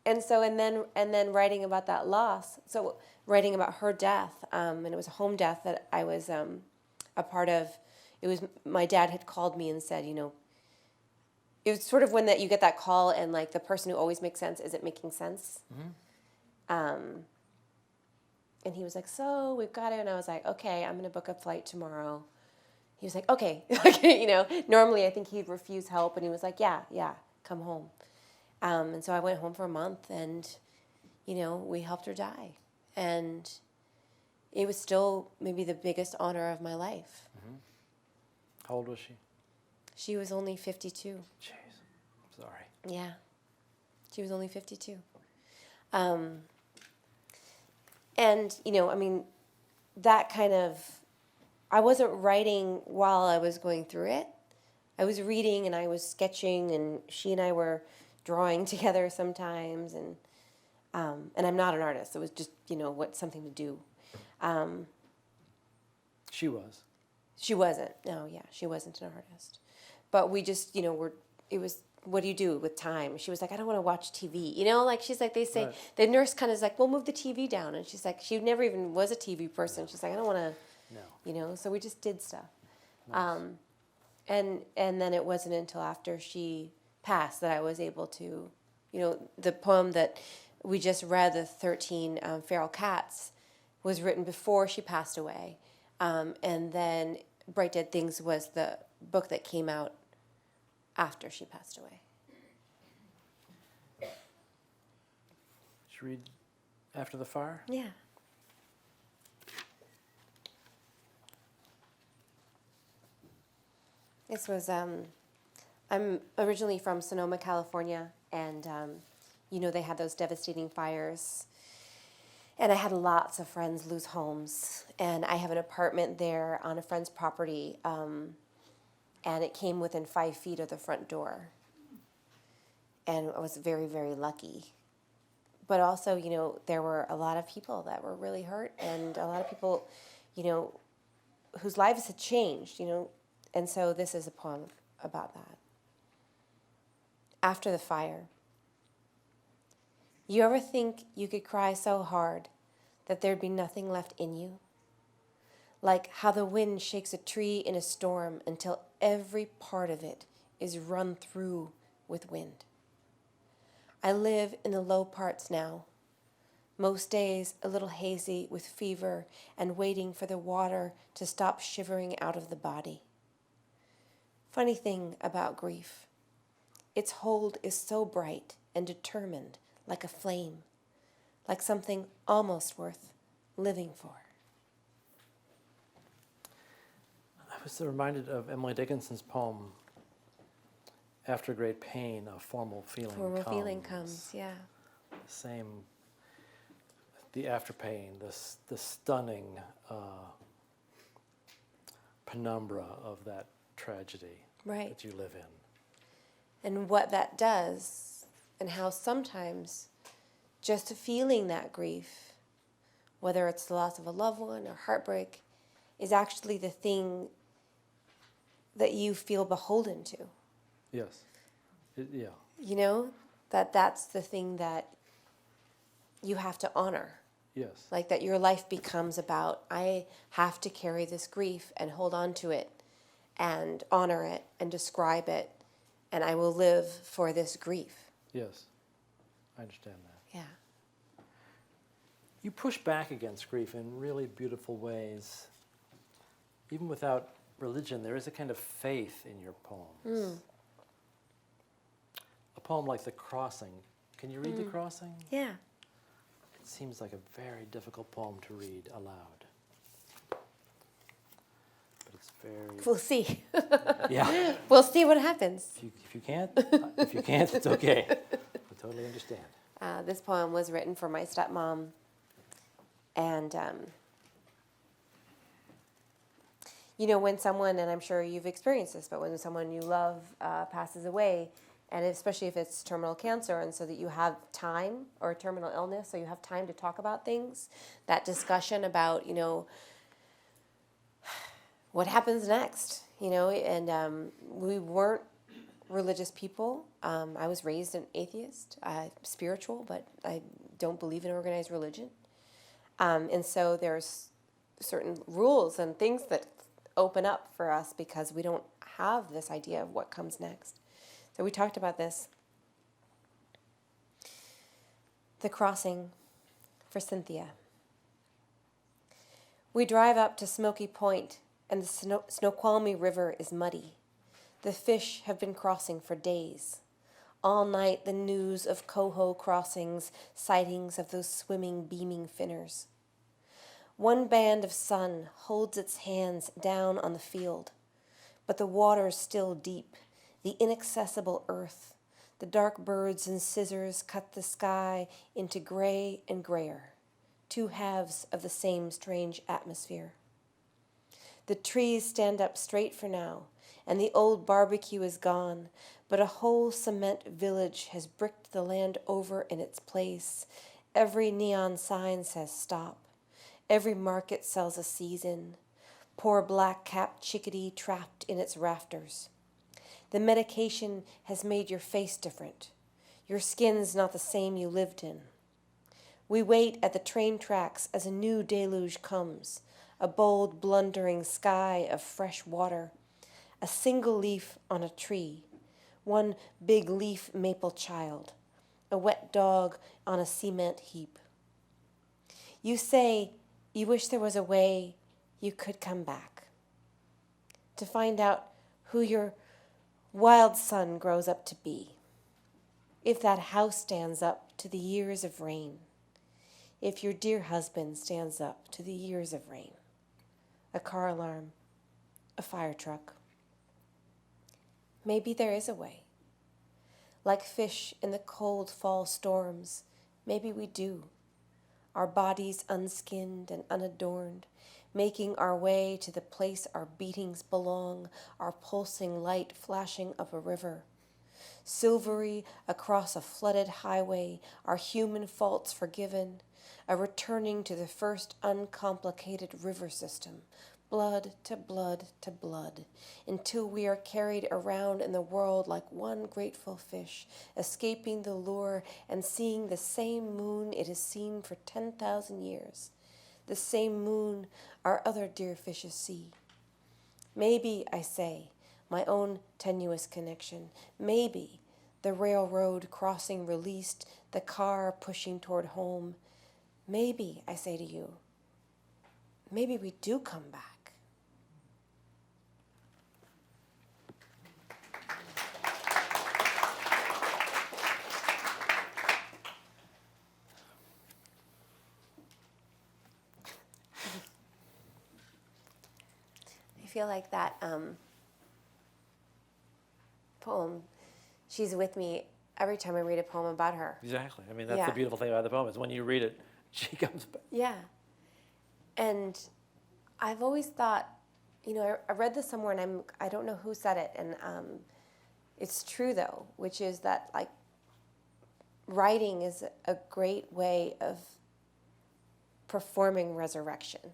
then writing about that loss. So writing about her death, and it was a home death that I was a part of. It was, my dad had called me and said, it was sort of when you get that call and like the person who always makes sense isn't making sense. Mm-hmm. And he was like, so we've got it. And I was like, okay, I'm going to book a flight tomorrow. He was like, okay. Normally I think he'd refuse help. And he was like, yeah, come home. And so I went home for a month and, we helped her die. And it was still maybe the biggest honor of my life. Mm-hmm. How old was she? She was only 52. Jeez. Sorry. Yeah. She was only 52. And, you know, I mean, that kind of, I wasn't writing while I was going through it. I was reading and I was sketching, and she and I were drawing together sometimes. And I'm not an artist. It was just, you know, something to do. She was. She wasn't. No, yeah, she wasn't an artist. But we just, you know, it was, what do you do with time? She was like, I don't want to watch TV. You know, like, she's like, they say, Right. the nurse kind of is like, well, move the TV down. And she's like, she never even was a TV person. She's like, I don't want to, No. you know, so we just did stuff. Nice. And then it wasn't until after she passed that I was able to, you know, the poem that we just read, the 13 Feral Cats, was written before she passed away. And then Bright Dead Things was the book that came out after she passed away. Should we read After the Fire? Yeah. This was, I'm originally from Sonoma, California, and, you know, they had those devastating fires. And I had lots of friends lose homes. And I have an apartment there on a friend's property, and it came within 5 feet of the front door. And I was very, very lucky. But also, you know, there were a lot of people that were really hurt, and a lot of people, you know, whose lives had changed, you know. And so this is a poem about that. After the fire. You ever think you could cry so hard that there'd be nothing left in you? Like how the wind shakes a tree in a storm until every part of it is run through with wind. I live in the low parts now, most days a little hazy with fever and waiting for the water to stop shivering out of the body. Funny thing about grief, its hold is so bright and determined, like a flame, like something almost worth living for. I was reminded of Emily Dickinson's poem, After Great Pain, a formal feeling Formal comes. feeling comes, yeah. Same, the after pain, the stunning penumbra of that tragedy Right. that you live in. And what that does, and how sometimes just feeling that grief, whether it's the loss of a loved one or heartbreak, is actually the thing that you feel beholden to. Yes. Yeah. You know, that's the thing that you have to honor. Yes. Like that your life becomes about, I have to carry this grief and hold on to it and honor it and describe it, and I will live for this grief. Yes. I understand that. Yeah. You push back against grief in really beautiful ways. Even without religion, there is a kind of faith in your poems. A poem like The Crossing. Can you read The Crossing? Yeah. It seems like a very difficult poem to read aloud. But it's very... We'll see. Yeah. We'll see what happens. If you can't, it's okay. I totally understand. This poem was written for my stepmom, and you know, when someone, and I'm sure you've experienced this, but when someone you love passes away, and especially if it's terminal cancer, and so that you have time, or terminal illness, so you have time to talk about things, that discussion about, you know, what happens next, you know, and we weren't religious people. I was raised an atheist, spiritual, but I don't believe in organized religion. And so there's certain rules and things that open up for us because we don't have this idea of what comes next. So we talked about this. The Crossing for Cynthia. We drive up to Smoky Point, and the Snoqualmie River is muddy. The fish have been crossing for days. All night the news of coho crossings, sightings of those swimming, beaming finners. One band of sun holds its hands down on the field, but the water's still deep, the inaccessible earth, The dark birds and scissors cut the sky into gray and grayer, two halves of the same strange atmosphere. The trees stand up straight for now, and the old barbecue is gone, but a whole cement village has bricked the land over in its place. Every neon sign says stop. Every market sells a season. Poor black-capped chickadee trapped in its rafters. The medication has made your face different. Your skin's not the same you lived in. We wait at the train tracks as a new deluge comes, a bold, blundering sky of fresh water, a single leaf on a tree, one big leaf maple child, a wet dog on a cement heap. You say you wish there was a way you could come back, to find out who your wild son grows up to be, if that house stands up to the years of rain, if your dear husband stands up to the years of rain, a car alarm, a fire truck. Maybe there is a way. Like fish in the cold fall storms, maybe we do, our bodies unskinned and unadorned, making our way to the place our beatings belong, our pulsing light flashing up a river. Silvery across a flooded highway, our human faults forgiven, a returning to the first uncomplicated river system, blood to blood to blood, until we are carried around in the world like one grateful fish, escaping the lure and seeing the same moon it has seen for 10,000 years. The same moon our other dear fishes see. Maybe, I say, my own tenuous connection, maybe the railroad crossing released, the car pushing toward home. Maybe, I say to you, maybe we do come back. I feel like that poem, she's with me every time I read a poem about her. Exactly. I mean, that's Yeah. the beautiful thing about the poem is when you read it, she comes back. Yeah. And I've always thought, I read this somewhere and I don't know who said it, and it's true though, which is that like writing is a great way of performing resurrection.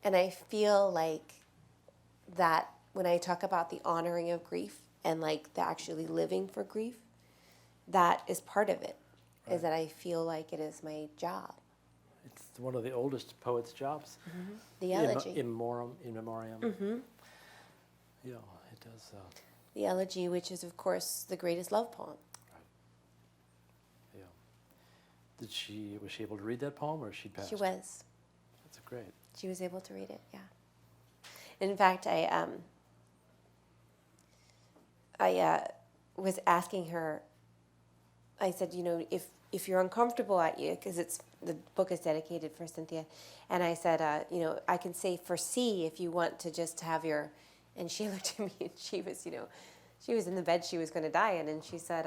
And I feel like that when I talk about the honoring of grief and like the actually living for grief, that is part of it, Right. is that I feel like it is my job. It's one of the oldest poet's jobs. Mm-hmm. The elegy. In memoriam. Mm-hmm. Yeah, it does. The elegy, which is, of course, the greatest love poem. Yeah. Was she able to read that poem, or she passed? She was. That's great. She was able to read it, yeah. In fact, I was asking her, I said, if you're uncomfortable at you, because the book is dedicated for Cynthia, and I said, I can say for C if you want to just have your, and she looked at me and she was in the bed she was going to die in, and she said,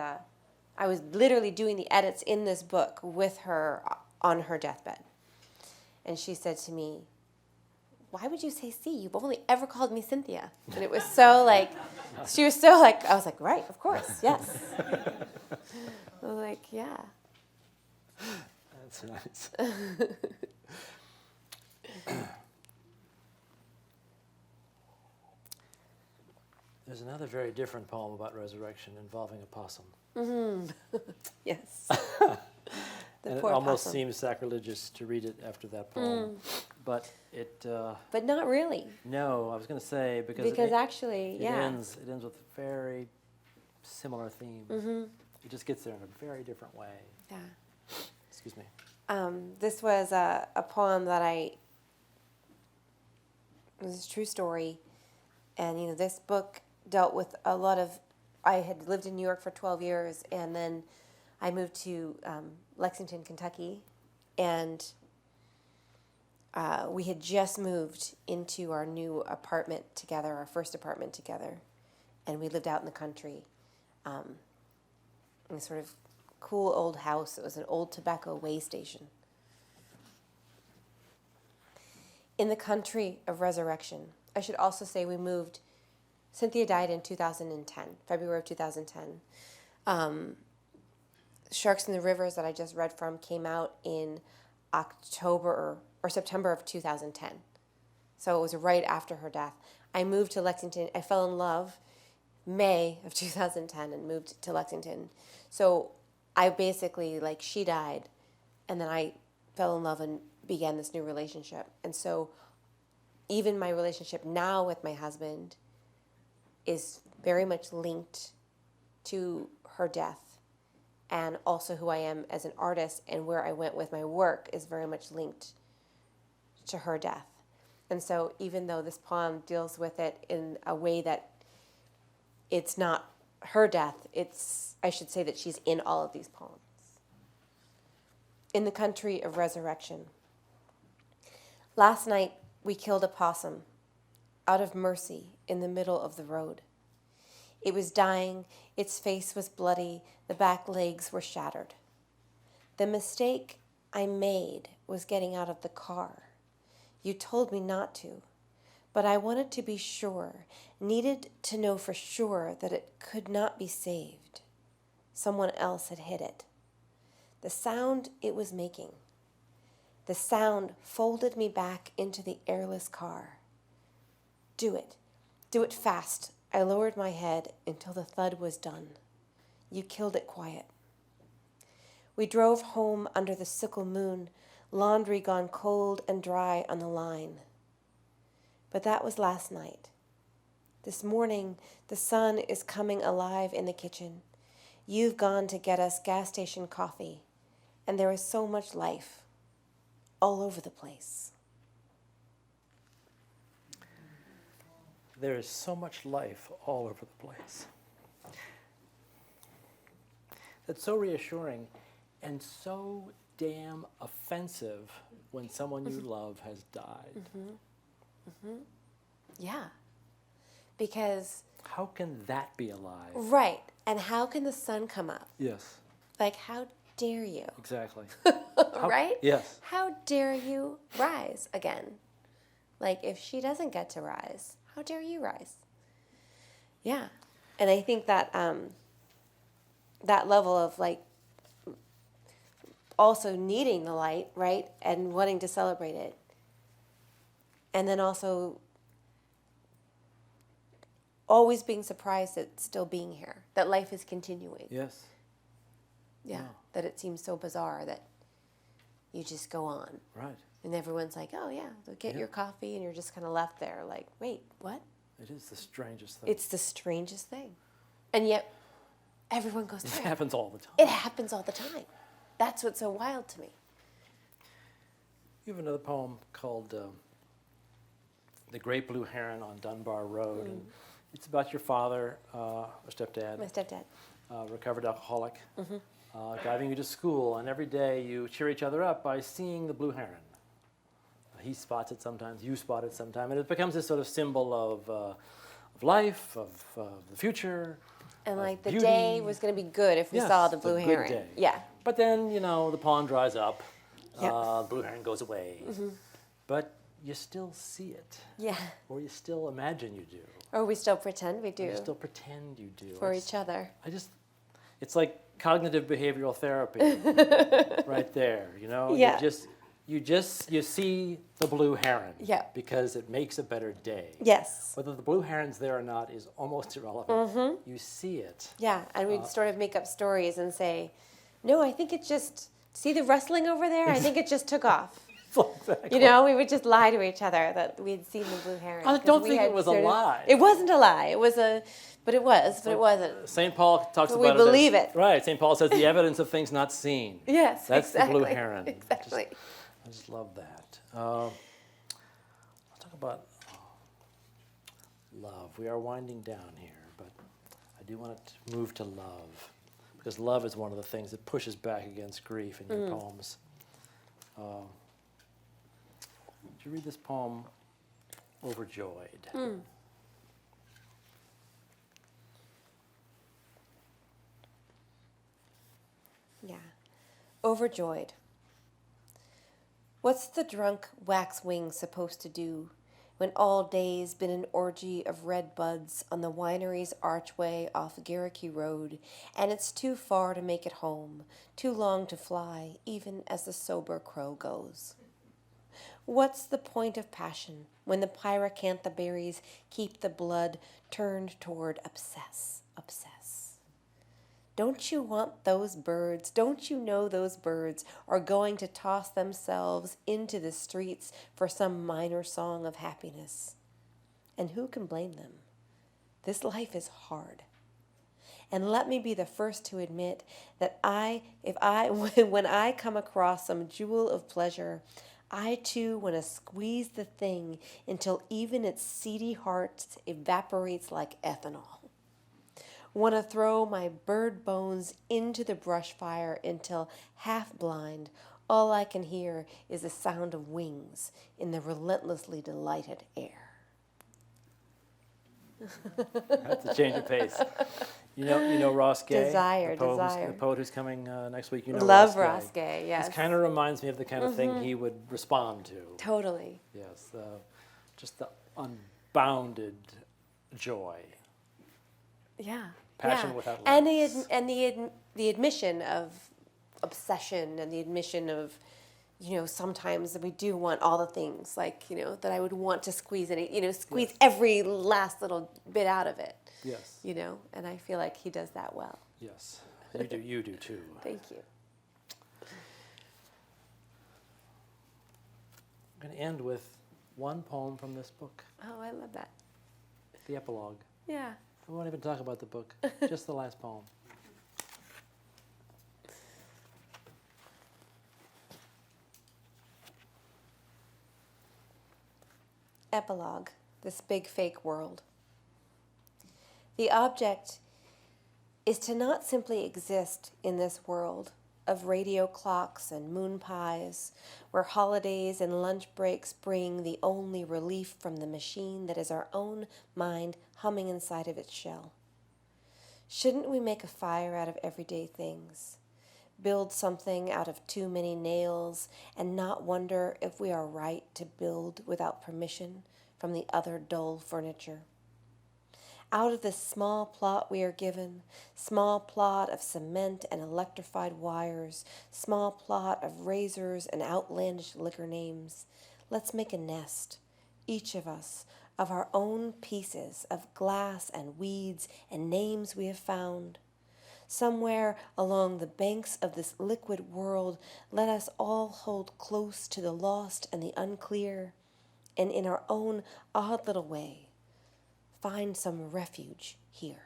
I was literally doing the edits in this book with her on her deathbed. And she said to me, why would you say C? You've only ever called me Cynthia. And it was so like, she was so like, I was like, right, of course, yes. I was like, yeah. That's nice. There's another very different poem about resurrection involving a possum. Mm-hmm. Yes. And it poor almost possum. seems sacrilegious to read it after that poem. But it... But not really. no, I was going to say, because Actually, it yeah. ends with very similar themes. Mm-hmm. It just gets there in a very different way. Yeah. Excuse me. This was a poem that it was a true story. And, this book dealt with a lot of, I had lived in New York for 12 years, and then I moved to Lexington, Kentucky, and we had just moved into our new apartment together, our first apartment together, and we lived out in the country. in a sort of cool old house. It was an old tobacco way station. In the country of resurrection. I should also say we moved. Cynthia died in 2010, February of 2010. Sharks in the Rivers that I just read from came out in October or September of 2010. So it was right after her death. I moved to Lexington. I fell in love May of 2010 and moved to Lexington. So I basically, like, she died, and then I fell in love and began this new relationship. And so even my relationship now with my husband is very much linked to her death, and also who I am as an artist and where I went with my work is very much linked to her death. And so even though this poem deals with it in a way that it's not her death, I should say that she's in all of these poems. In the country of resurrection. Last night we killed a possum out of mercy in the middle of the road. It was dying, its face was bloody, the back legs were shattered. The mistake I made was getting out of the car. You told me not to, but I wanted to be sure, needed to know for sure that it could not be saved. Someone else had hit it. The sound it was making. The sound folded me back into the airless car. Do it. Do it fast. I lowered my head until the thud was done. You killed it quiet. We drove home under the sickle moon, laundry gone cold and dry on the line. But that was last night. This morning, the sun is coming alive in the kitchen. You've gone to get us gas station coffee, and there is so much life all over the place. There is so much life all over the place. That's so reassuring and so damn offensive when someone you love has died. Yeah. Because... How can that be alive? Right. And how can the sun come up? Yes. Like, how dare you? Exactly. Right? Yes. How dare you rise again? Like, if she doesn't get to rise, how dare you rise? Yeah. And I think that that level of, like, also needing the light, right? And wanting to celebrate it. And then also always being surprised at still being here, that life is continuing. Yes. Yeah. Yeah. That it seems so bizarre that you just go on. Right. And everyone's like, oh, yeah, they'll get your coffee, and you're just kind of left there like, wait, what? It is the strangest thing. It's the strangest thing. And yet, everyone goes It through it. happens all the time. It happens all the time. That's what's so wild to me. You have another poem called The Great Blue Heron on Dunbar Road. And it's about your father, or stepdad, My stepdad. recovered alcoholic, driving you to school, and every day you cheer each other up by seeing the blue heron. He spots it sometimes, you spot it sometimes, and it becomes this sort of symbol of life, of the future. And like the beauty. day was going to be good if we Yes, saw the it's blue a good heron. day. Yeah. But then, you know, the pond dries up, Yep. the blue heron goes away, but you still see it, Yeah. or you still imagine you do, Or we still pretend we or do you still pretend you do. for each other. It's like cognitive behavioral therapy, right there. You know, Yeah. you see the blue heron, Yeah. because it makes a better day. Yes. Whether the blue heron's there or not is almost irrelevant. You see it. Yeah. And we'd sort of make up stories and say, no, I think it just, see the rustling over there? I think it just took off. Exactly. You know, we would just lie to each other that we'd seen the blue heron. I 'cause don't we think it had was a sort of- lie. It wasn't a lie. It was but it wasn't. St. Paul talks But about we it. believe it. Right. St. Paul says the evidence of things not seen. Yes, That's exactly. the blue heron. Exactly. I just love that. I'll talk about love. We are winding down here, but I do want to move to love, because love is one of the things that pushes back against grief in your poems. Did you read this poem, Overjoyed? Yeah. Overjoyed. What's the drunk waxwing supposed to do when all day's been an orgy of red buds on the winery's archway off Garricky Road, and it's too far to make it home, too long to fly, even as the sober crow goes? What's the point of passion when the pyracantha berries keep the blood turned toward obsess, obsess? Don't you want those birds? Don't you know those birds are going to toss themselves into the streets for some minor song of happiness? And who can blame them? This life is hard. And let me be the first to admit that when I come across some jewel of pleasure, I too want to squeeze the thing until even its seedy heart evaporates like ethanol. Want to throw my bird bones into the brush fire until, half blind, all I can hear is the sound of wings in the relentlessly delighted air. That's a change of pace. You know Ross Gay? Desire. The poet who's coming next week. You know Love Ross Ross Gay, yes. This kind of reminds me of the kind of thing he would respond to. Totally. Yes, just the unbounded joy. Yeah. Passion without and limits. the admission of obsession, and the admission of, sometimes we do want all the things, like, that I would want to squeeze Yes. every last little bit out of it. Yes. And I feel like he does that well. Yes. You do too. Thank you. I'm going to end with one poem from this book, Oh, I love that. the epilogue. Yeah. We won't even talk about the book, just the last poem. Epilogue, this big fake world. The object is to not simply exist in this world of radio clocks and moon pies, where holidays and lunch breaks bring the only relief from the machine that is our own mind humming inside of its shell. Shouldn't we make a fire out of everyday things? Build something out of too many nails and not wonder if we are right to build without permission from the other dull furniture? Out of this small plot we are given, small plot of cement and electrified wires, small plot of razors and outlandish liquor names, let's make a nest, each of us, of our own pieces of glass and weeds and names we have found. Somewhere along the banks of this liquid world, let us all hold close to the lost and the unclear, and in our own odd little way, find some refuge here.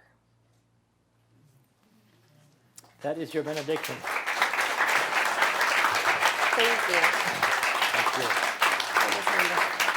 That is your benediction. Thank you. Thank you. That was wonderful.